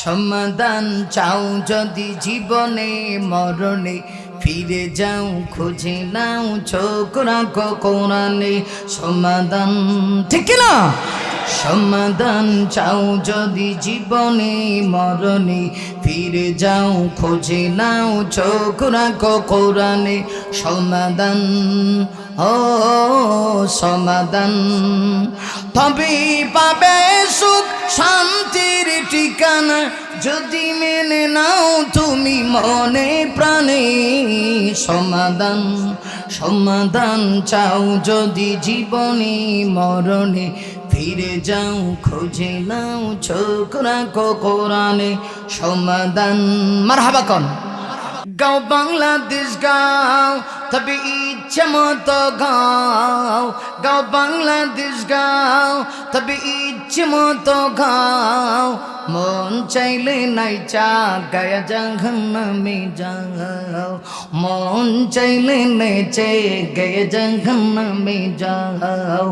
সমাধান চাও যদি জীবনে মরণে, ফিরে যাও খুঁজে নাও চোখ রাখো কোরআনে। সমাধান ঠিক না? সমাধান চাও যদি জীবনে মরণে, ফিরে যাও খুঁজে নাও চোখ রাখো কোরআনে। সমাধান ও সমাধান, তবে পাবে সুখ শান্তির ঠিকানা, যদি মেনে নাও তুমি মনে প্রাণে। সমাধান সমাধান চাও যদি জীবনে মরণে, ফিরে যাও খুঁজে নাও চোখ রাখো কোরআনে। সমাধান মারহাবা কোন গাও বাংলাদেশ গাও, তবে ইচ্ছে মতো গাও। গাও বাংলাদেশ গাও, তবে ইচ্ছে মতো গাও। মন চাইলে নাই চা গায়া জাহান্নামে যাও। মন চাইলে নেচে গায়া জাহান্নামে যাও।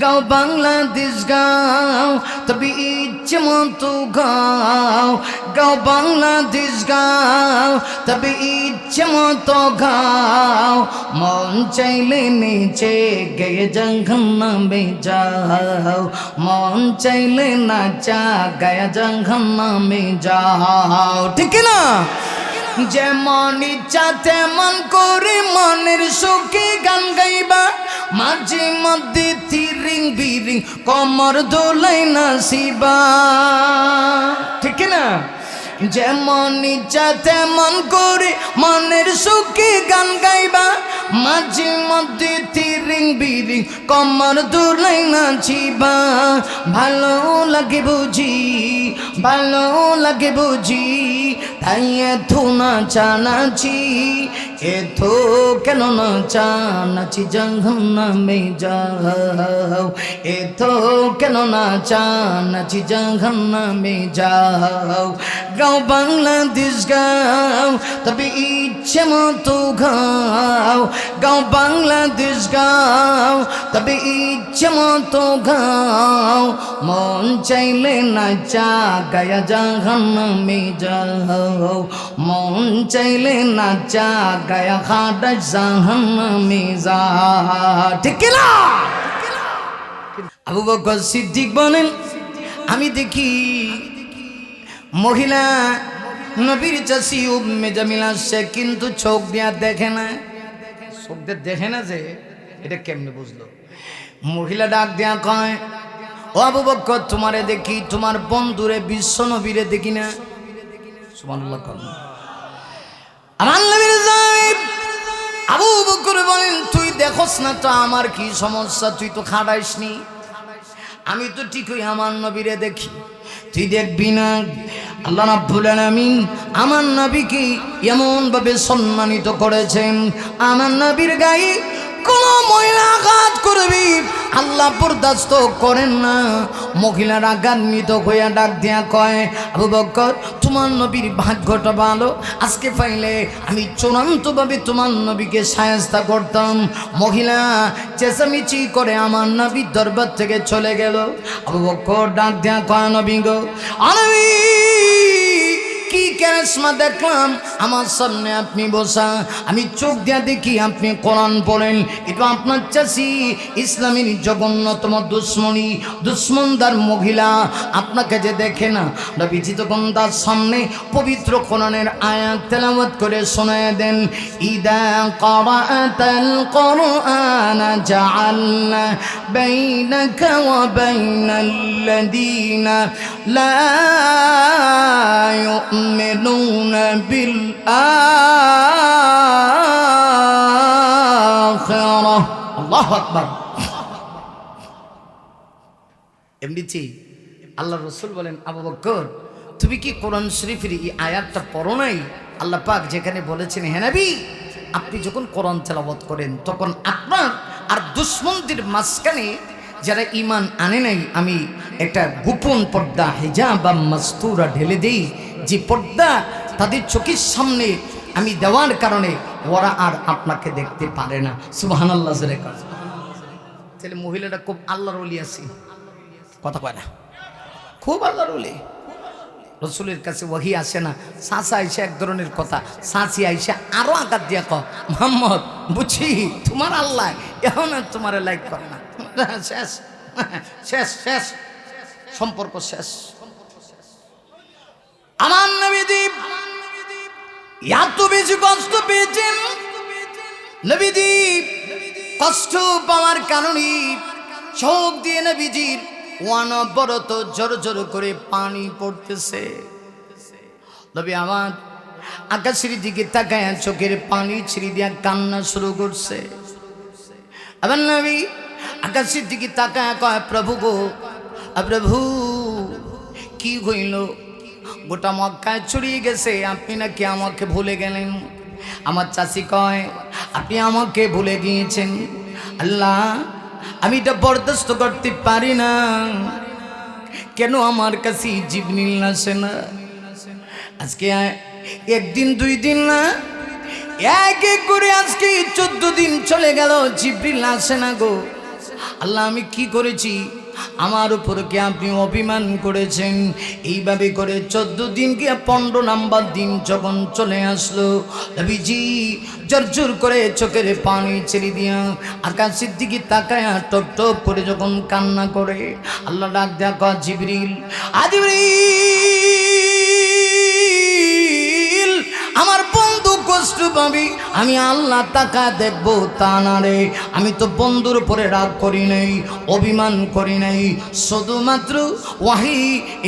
গাও বাংলাদেশ গাও, তবে ইচ্ছে মতো গাও। গাও বাংলাদেশ গাও, তবে ইচ্ছে মতো গাও। মন চাইলে নেচে গায়া জাহান্নামে যাও। মন চাইলে নাচা গায়া জাহান্নামে যাও। ঠিক না? যেমন ইচ্ছা তেমন করে মনের সুখে গান গাইবা, মাঝে মধ্যে তিরিং বিরিং কমর দোলাই নাচিবা। ঠিক না? যেমন ইচ্ছা তেমন করে মনের সুখে গান গাইবা, মাঝে মধ্যে তিরিং বিরিং কমর দোলাই নাচিবা। ভালো লাগে বুঝি, ভালো লাগে বুঝি, তাই এত নাচানাচি। এত কেন নাচানাচি জাহান্নামে যাও। এত কেন নাচানাচি জাহান্নামে যাও। গাও বাংলাদেশ গাও, তবে ইচ্ছে মতো গাও। গাও বাংলাদেশ গাও, তবে ইচ্ছে মতো গাও। মন চাইলে নাচা গায়া জাহান্নামে যাও। মন চাইলে নাচা গায়া খাটা জাহান্নামে যাও। ঠিক না? আবু বকর সিদ্দিক বলেন, আমি দেখি মহিলা নবীর চাষি উম্মে জামিলা, সে কিন্তু চোখ দিয়া দেখে না। চোখ দিয়ে দেখে না যে এটা কেমনে বুঝলো? মহিলা ডাক দিয়া কয়, ও আবু বকর, তোমারে দেখি, তোমার বন্ধুরে বিশ্ব নবীরে দেখি না। সুবহানাল্লাহ। আমার নবীর সাহেব আবু বকর বলেন, তুই দেখোস না তো আমার কি সমস্যা? তুই তো খাড়াইসনি, আমি তো ঠিকই আমার নবীরে দেখি, তুই দেখবি না? আল্লাহ রাব্বুল আলামিন আমার নবীকে এমন ভাবে সম্মানিত করেছেন, আমার নবীর গায়ে কোন মহিলা আঘাত করবি আল্লাহ বরদাস্ত করেন না। মহিলার আঘান্বিত হইয়া ডাক দিয়া কয়, আবু বকর, তোমার নবীর ভাগ্যটা ভালো, আজকে পাইলে আমি চূড়ান্তভাবে তোমার নবীকে শায়েস্তা করতাম। মহিলা চেঁচামেচি করে আমার নবীর দরবার থেকে চলে গেল। আবু বকর ডাক দিয়া কয়, নবী গো, নবী, কি ক্যারেসমা দেখলাম আমার সামনে আপনি বসা, আমি চোখ দিয়া দেখি আপনি কোরআন পড়েন। এটা আপনার চাষি ইসলামের জঘন্যতম দুশ্মনী, দুশ্মনদার মহিলা আপনাকে যে দেখে না। নবীজি তখন তার সামনে পবিত্র কোরআনের আয়াত তেলাওয়াত করে শোনায় দেন, ইদা ক্বারাআতাল কুরআন জাআলনা বাইনাকা ওয়া বাইনাল্লাযীনা লা يؤمنون بالآخرة الله أكبر। এমনিতেই আল্লাহ রসুল বলেন, আবু বকর, তুমি কি কোরআন শরীফের এই আয়াতটা পড়ো নাই? আল্লাহ পাক যেখানে বলেছেন, হে নবী, আপনি যখন কোরআন তেলাওয়াত করেন তখন আপনার আর দুশমনদের মাঝখানে যারা ঈমান আনে নাই, আমি একটা গোপন পর্দা, হিজাব বা মাস্তুরা ঢেলে দেই, যে পর্দা তাদের চোখের সামনে আমি দেওয়ার কারণে ওরা আর আপনাকে দেখতে পারে না। সুবহানাল্লাহ। তাহলে মহিলাটা খুব আল্লাহর ওলি আছে, কথা কয় না, খুব আল্লাহর ওলি। রসুলের কাছে ওয়াহি আসে না, চাচা আইসা এক ধরনের কথা, চাচি আইসা আরো আঘাত দিয়া ক মোহাম্মদ বুঝি তোমার আল্লাহ এখন আর তোমার লাইক করে না, শেষ শেষ শেষ সম্পর্ক শেষ। আমার নবীজি এত বেশি কষ্ট পেয়েছেন, নবীজি কষ্ট পাওয়ার কারণে চোখ দিয়ে নবীজির অনবরত জোর জোর করে পানি পড়তেছে। নবী আমার আকাশের দিকে তাকায় চোখের পানি ছিঁড়ে দিয়া কান্না শুরু করছে। আবার নবী আকাশের দিকে তাকায় কয় প্রভু গো প্রভু কি হইল, গোটা মক্কায় ছড়িয়ে গেছে, আপনি নাকি আমাকে ভুলে গেলেন। আমার চাচি কয় আপনি আমাকে ভুলে গিয়েছেন আল্লাহ, আমি এটা বরদাস্ত করতে পারি না, কেন আমার কাছে জিবরিল আসে না? আজকে একদিন দুই দিন না, এক এক করে আজকে 14 দিন চলে গেল, জিবরিল আসে না গো আল্লাহ, আমি কি করেছি? আমার উপর কি আপনি অভিমান করেছেন? এইভাবে করে 14 দিন কি 15 নাম্বার দিন যখন চলে আসলো, নবীজি জোর জোর করে চোখের পানি ছেড়ে দিয়া আকাশের দিকে তাকায়া টপ টপ করে যখন কান্না করে, আল্লাহ ডাক দেয়া কয় জিবরিল জিবরিল আমার বন্ধু কষ্ট পাবি, আমি আল্লাহ তাকা দেখবো তা না রে, আমি তো বন্ধুর উপরে রাগ করি নাই, অভিমান করি নাই, শুধুমাত্র ওয়াহি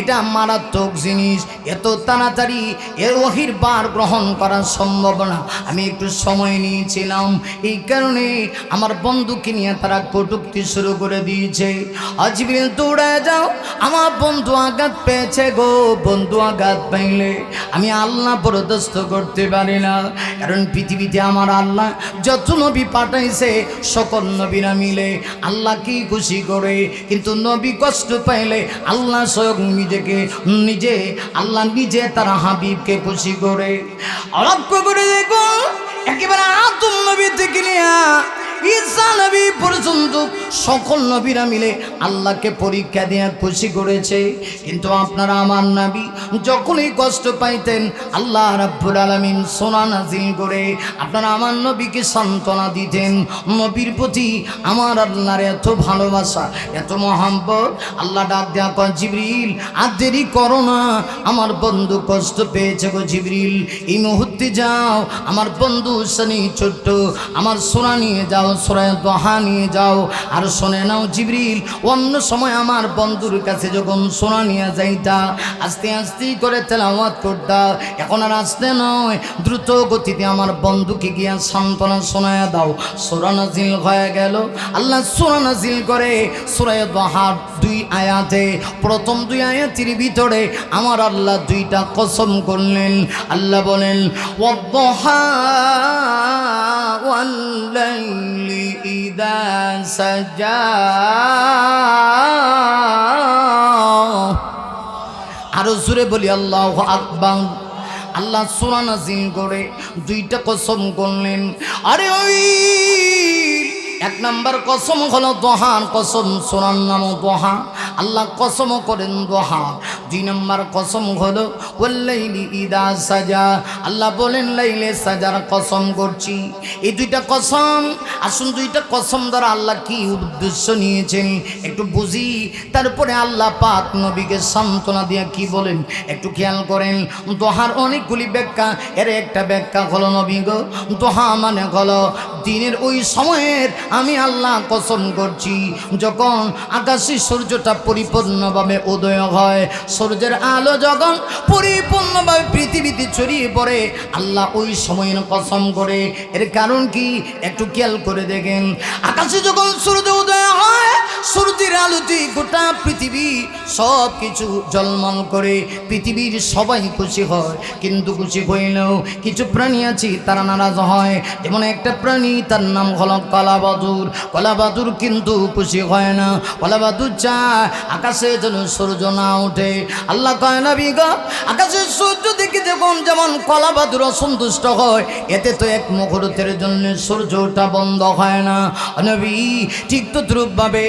এটা মারাত্মক জিনিস, এত তাড়াতাড়ি এর ওয়াহির বার গ্রহণ করা সম্ভব না, আমি একটু সময় নিয়েছিলাম, এই কারণে আমার বন্ধুকে নিয়ে তারা কটূক্তি শুরু করে দিয়েছে। জিবরিল দৌড়ায় যাও, আমার বন্ধু আঘাত পেয়েছে গো, বন্ধু আঘাত পাইলে আমি আল্লাহ বরদাস্ত করতে পারি না, কারণ পৃথিবীতে আমার আল্লাহ যত নবী পাঠাইছে সকল নবীরা মিলে আল্লাহকে খুশি করে, কিন্তু নবী কষ্ট পাইলে আল্লাহ স্বয়ং নিজে আল্লাহ নিজে তার হাবিবকে খুশি করে। লক্ষ্য করে দেখো একেবারে আদম নবী থেকে নিয়ে ঈসা নবী পর্যন্ত সকল নবীরা মিলে আল্লাহকে পরীক্ষা দিয়ে খুশি করেছে, কিন্তু আপনারা আমার নবী যখনই কষ্ট পাইতেন আল্লাহ রাব্বুল আলামিন সোনা নাজিল করে আপনারা আমার নবীকে সান্ত্বনা দিতেন। নবীর প্রতি আমার আল্লাহর এত ভালোবাসা, এত মহব্বত, আল্লাহ ডাক দেয়া কয় জিবরিল আর দেরি করো না, আমার বন্ধু কষ্ট পেয়েছে গো জিবরিল, এই মুহূর্তে যাও আমার বন্ধু সানি ছোট্ট আমার সোনা নিয়ে যাও, সূরা দোহা নিয়ে যাও। আর শুনে নাও জিবরিল, অন্য সময় আমার বন্ধুর কাছে যখন সোনা নিয়ে যাইতা আস্তে আস্তে করে তেলাওয়াত করতা, এখন আর আস্তে নয় দ্রুত গতিতে আমার বন্ধুকে গিয়া সান্ত্বনা শোনায়া দাও। সূরা নাজিল হয়ে গেল, আল্লাহ সূরা নাজিল করে সূরা দোহার 2 আয়াতে, প্রথম 2 আয়াতের ভিতরে আমার আল্লাহ 2টা কসম করলেন। আল্লাহ বলেন ওয়াদ-দুহা ওয়াল-লাইলি ইযা সাজা, আরো জোরে বলি আল্লাহু আকবার। আল্লাহ সূরা নাজিল করে 2টা কসম করলেন। আরে ওই 1 নাম্বার কসম হলো দোহার কসম, সূরার নাম দোহা, আল্লাহ কসম করেন দোহা। 2 নাম্বার কসম হলো ওয়াল-লাইলি ইযা সাজা, আল্লাহ বলেন লাইলে সাজার কসম করছি। এই 2টা কসম, আসুন 2টা কসম দ্বারা আল্লাহ কি উদ্দেশ্য নিয়েছেন একটু বুঝি, তারপরে আল্লাহ পাক নবীকে সান্ত্বনা দিয়ে কি বলেন একটু খেয়াল করেন। দোহার অনেকগুলি ব্যাখ্যা, এর একটা ব্যাখ্যা হলো নবী গো দোহা মানে হলো দিনের ওই সময়ের আমি আল্লাহ কসম করছি যখন আকাশে সূর্যটা পরিপূর্ণভাবে উদয় হয়, সূর্যের আলো যখন পরিপূর্ণভাবে পৃথিবীতে ছড়িয়ে পড়ে, আল্লাহ ওই সময়ের কসম করে। এর কারণ কি একটু খেয়াল করে দেখেন, আকাশে যখন সূর্য উদয় হয় সূর্যের আলোতে গোটা পৃথিবী সব কিছু ঝলমল করে, পৃথিবীর সবাই খুশি হয়, কিন্তু খুশি হইলেও কিছু প্রাণী আছে তারা নারাজ হয়। যেমন একটা প্রাণী তার নাম হলো কলাবাদুর, কলাবাদুর কিন্তু খুশি হয় না, কলাবাদুর চায় আকাশে যেন সূর্য না ওঠে। আল্লাহ কয় নবী গো আকাশের সূর্য দেখে যখন যেমন কলাবাদুর অসন্তুষ্ট হয়, এতে তো এক মুহূর্তের জন্য সূর্যটা বন্ধ হয় না নবী, ঠিক তো দ্রুপভাবে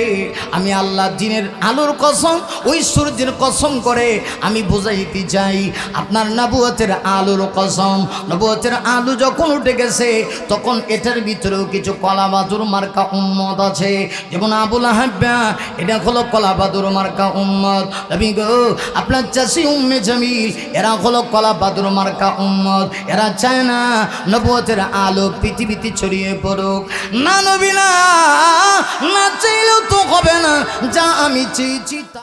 আমি আল্লাহ দিনের আলোর কসম, ওই সূর্যের কসম করে আমি বোঝাইতে চাই, আপনার নবুয়তের আলোর কসম। নবুয়তের আলো যখন উঠে গেছে তখন এটার ভিতরেও কিছু কলাবাদুর মার্কা উম্মত আছে, যেমন আবুল আহাব্বা, এটা হলো কলাবাদুর মার্কা উম্মত। নবী গো, আপনার চাষি উম্মে জামিল, এরা হলো কলাবাদুর মার্কা উম্মত। এরা চায় না নবুয়তের আলো পৃথিবীতে ছড়িয়ে পড়ুক। না নবী না, না চাইলেও তো হবে না, যা আমি চেয়েছি তা